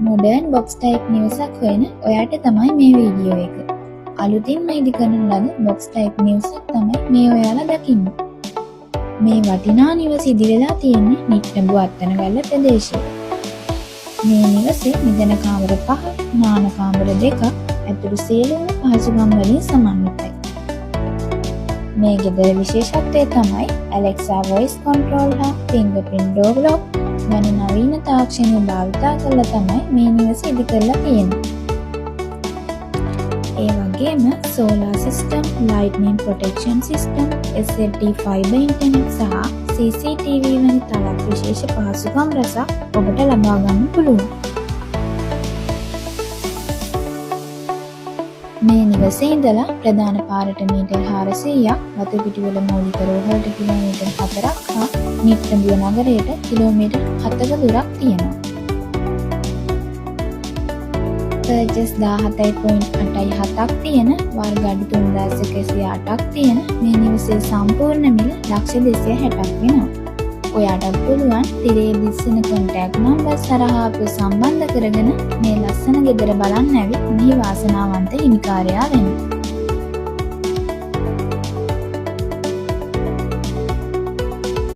Modern box type නිවසක් හොයන ඔයාට තමයි මේ වීඩියෝ එක. අලුතින්ම ඉදි කරන ලද බොක්ස් ටයිප් නිවසක් තමයි මේ ඔයාලා දකින්නේ. මේ වටිනා නිවස ඉදි වෙලා තියෙන්නේ නිට්ටඹු අත්තනගල්ල ප්‍රදේශයේ. මේ නිවසේ නිදන කාමර 5, නාන කාමර 2, ඇතුළු සියලුම පහසුකම් වලින් සමන්විතයි. මේ ගෙදර විශේෂත්වය තමයි Alexa voice control හා fingerprint door lock වැනි නවීන තාක්ෂණය භාවිතා කරලා තමයි මේ නිවස ඉදි කරලා තියෙන්නේ. ඒ වගේම solar system, lightning protection system, SLT fiber internet සහ CCTV වැනි තවත් විශේෂ පහසුකම් රැසක් ඔබට ලබා ගන්න පුළුවන්. මේ නිවසේ ඉඳලා ප්‍රධාන පාරට මීටර් 400ක්, වතුපිටිවල මූලික රෝහලට කිලෝමීටර් 4ක් හා නිට්ටඹුව නගරයට කිලෝමීටර් 7ක දුරක් තියෙනවා. පර්චස් 17.87ක් තියෙන, වර්ග අඩි 3108ක් තියෙන මේ නිවසේ සම්පූර්ණ මිල ලක්ෂ 260ක් වෙනවා. ඔයාටත් පුළුවන් තිරේ දිස්සන කොන්ටැක්ට් නම්බර් හරහා අපව සම්බන්ධ කරගෙන මේ ලස්සන ගෙදර බලන්න ඇවිත් මෙහි වාසනාවන්ත හිමිකාරයා වෙන්න.